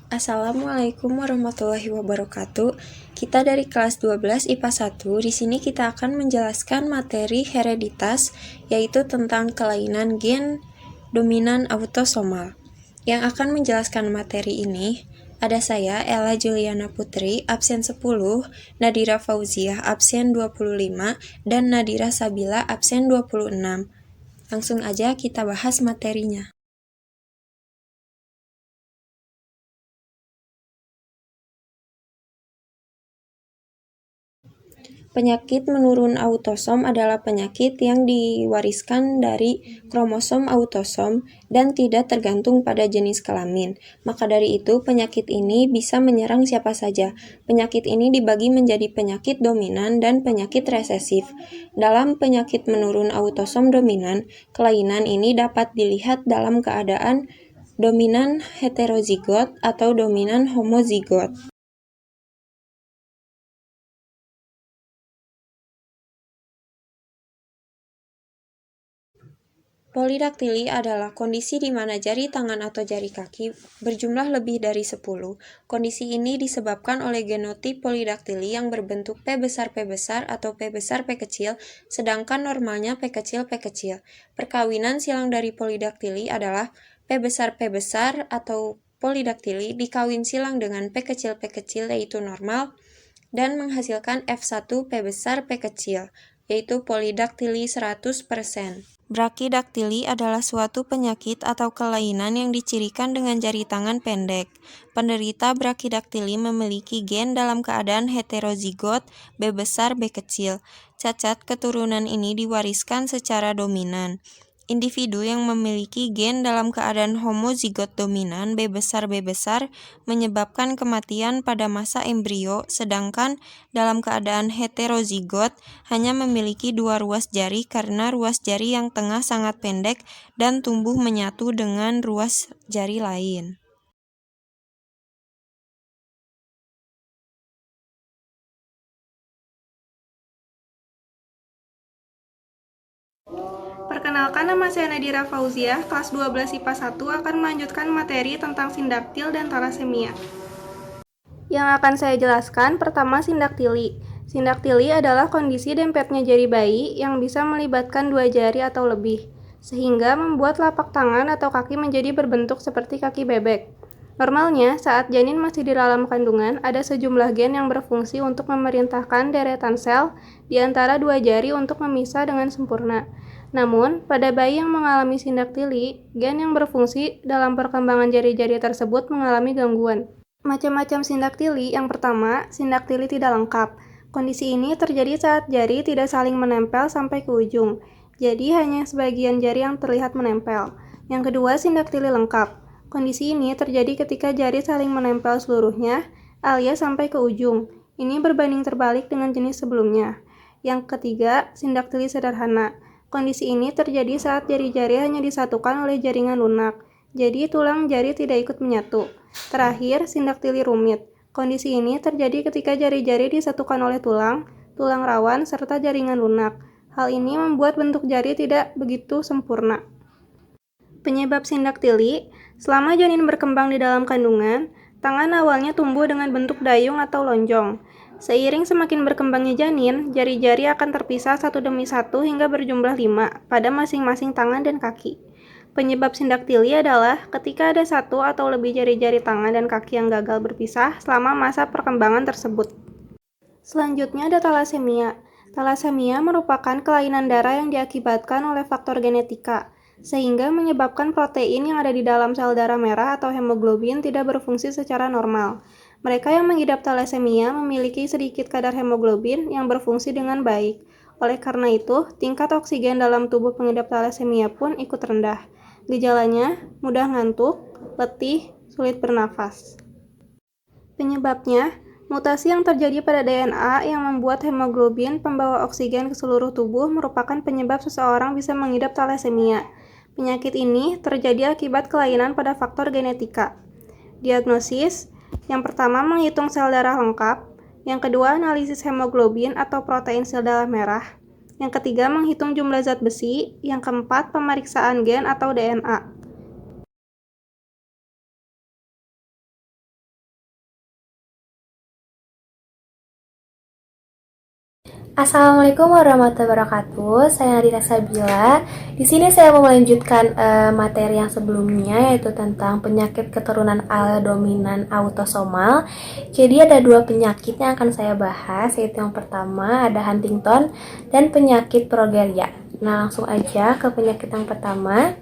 Assalamualaikum warahmatullahi wabarakatuh. Kita dari kelas 12 IPA 1. Di sini kita akan menjelaskan materi hereditas, yaitu tentang kelainan gen dominan autosomal. Yang akan menjelaskan materi ini ada saya, Ella Juliana Putri, absen 10, Nadira Fauziah, absen 25, dan Nadira Sabila, absen 26. Langsung aja kita bahas materinya. Penyakit menurun autosom adalah penyakit yang diwariskan dari kromosom autosom dan tidak tergantung pada jenis kelamin. Maka dari itu, penyakit ini bisa menyerang siapa saja. Penyakit ini dibagi menjadi penyakit dominan dan penyakit resesif. Dalam penyakit menurun autosom dominan, kelainan ini dapat dilihat dalam keadaan dominan heterozigot atau dominan homozigot. Polidaktili adalah kondisi di mana jari tangan atau jari kaki berjumlah lebih dari 10. Kondisi ini disebabkan oleh genotip polidaktili yang berbentuk P besar atau P besar P kecil, sedangkan normalnya P kecil. Perkawinan silang dari polidaktili adalah P besar atau polidaktili dikawin silang dengan P kecil yaitu normal dan menghasilkan F1 P besar P kecil, yaitu polidaktili 100%. Brakidaktili adalah suatu penyakit atau kelainan yang dicirikan dengan jari tangan pendek. Penderita brakidaktili memiliki gen dalam keadaan heterozigot B besar B kecil. Cacat keturunan ini diwariskan secara dominan. Individu yang memiliki gen dalam keadaan homozigot dominan B besar menyebabkan kematian pada masa embrio, sedangkan dalam keadaan heterozigot hanya memiliki 2 ruas jari karena ruas jari yang tengah sangat pendek dan tumbuh menyatu dengan ruas jari lain. Perkenalkan, nama saya Nadira Fauziah, kelas 12 IPA 1 akan melanjutkan materi tentang sindaktil dan talasemia. Yang akan saya jelaskan, pertama sindaktili. Sindaktili adalah kondisi dempetnya jari bayi yang bisa melibatkan 2 jari atau lebih, sehingga membuat lapak tangan atau kaki menjadi berbentuk seperti kaki bebek. Normalnya, saat janin masih di dalam kandungan, ada sejumlah gen yang berfungsi untuk memerintahkan deretan sel di antara 2 jari untuk memisah dengan sempurna. Namun, pada bayi yang mengalami sindaktili, gen yang berfungsi dalam perkembangan jari-jari tersebut mengalami gangguan. Macam-macam sindaktili. Yang pertama, sindaktili tidak lengkap. Kondisi ini terjadi saat jari tidak saling menempel sampai ke ujung. Jadi hanya sebagian jari yang terlihat menempel. Yang kedua, sindaktili lengkap. Kondisi ini terjadi ketika jari saling menempel seluruhnya, alias sampai ke ujung. Ini berbanding terbalik dengan jenis sebelumnya. Yang ketiga, sindaktili sederhana. Kondisi ini terjadi saat jari-jari hanya disatukan oleh jaringan lunak. Jadi tulang jari tidak ikut menyatu. Terakhir, sindaktili rumit. Kondisi ini terjadi ketika jari-jari disatukan oleh tulang rawan, serta jaringan lunak. Hal ini membuat bentuk jari tidak begitu sempurna. Penyebab sindaktili, selama janin berkembang di dalam kandungan, tangan awalnya tumbuh dengan bentuk dayung atau lonjong. Seiring semakin berkembangnya janin, jari-jari akan terpisah satu demi satu hingga berjumlah 5 pada masing-masing tangan dan kaki. Penyebab sindaktili adalah ketika ada satu atau lebih jari-jari tangan dan kaki yang gagal berpisah selama masa perkembangan tersebut. Selanjutnya ada talasemia. Talasemia merupakan kelainan darah yang diakibatkan oleh faktor genetika, sehingga menyebabkan protein yang ada di dalam sel darah merah atau hemoglobin tidak berfungsi secara normal. Mereka yang mengidap talasemia memiliki sedikit kadar hemoglobin yang berfungsi dengan baik. Oleh karena itu, tingkat oksigen dalam tubuh pengidap talasemia pun ikut rendah. Gejalanya mudah ngantuk, letih, sulit bernafas. Penyebabnya, mutasi yang terjadi pada DNA yang membuat hemoglobin pembawa oksigen ke seluruh tubuh merupakan penyebab seseorang bisa mengidap talasemia. Penyakit ini terjadi akibat kelainan pada faktor genetika. Diagnosis, yang pertama menghitung sel darah lengkap, yang kedua analisis hemoglobin atau protein sel darah merah, yang ketiga menghitung jumlah zat besi, yang keempat pemeriksaan gen atau DNA. Assalamualaikum warahmatullahi wabarakatuh. Saya Nadira Sabila. Di sini saya mau melanjutkan materi yang sebelumnya, yaitu tentang penyakit keturunan aldominan autosomal. Jadi ada dua penyakit yang akan saya bahas, yaitu yang pertama ada Huntington dan penyakit progeria. Nah, langsung aja ke penyakit yang pertama.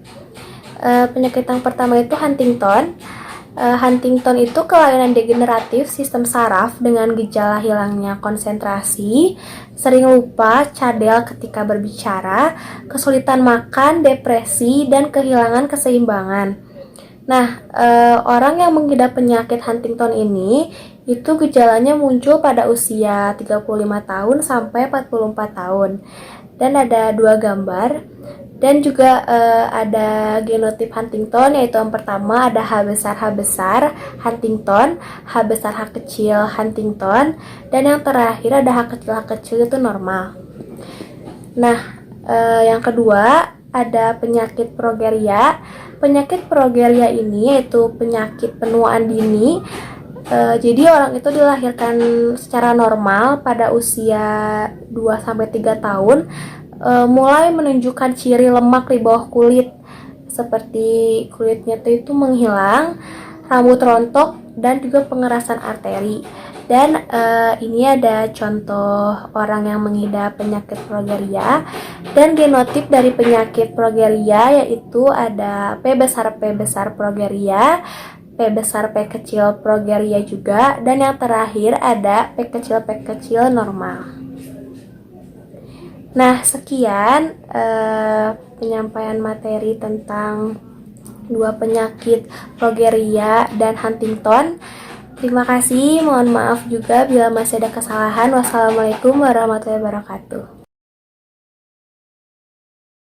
Penyakit yang pertama itu Huntington. Huntington itu kelainan degeneratif sistem saraf dengan gejala hilangnya konsentrasi, sering lupa, cadel ketika berbicara, kesulitan makan, depresi, dan kehilangan keseimbangan. Nah, orang yang mengidap penyakit Huntington ini itu gejalanya muncul pada usia 35 tahun sampai 44 tahun. Dan ada dua gambar. Dan juga ada genotip Huntington, yaitu yang pertama ada H besar Huntington, H besar H kecil Huntington, dan yang terakhir ada H kecil itu normal. Nah, yang kedua ada penyakit progeria. Penyakit progeria ini yaitu penyakit penuaan dini. Jadi orang itu dilahirkan secara normal pada usia 2-3 tahun, mulai menunjukkan ciri lemak di bawah kulit, seperti kulitnya itu menghilang, rambut rontok, dan juga pengerasan arteri. Dan ini ada contoh orang yang mengidap penyakit progeria. Dan genotip dari penyakit progeria yaitu ada P besar progeria, P besar P kecil progeria juga, dan yang terakhir ada P kecil normal. Nah, sekian penyampaian materi tentang dua penyakit progeria dan Huntington. Terima kasih, mohon maaf juga bila masih ada kesalahan. Wassalamualaikum warahmatullahi wabarakatuh.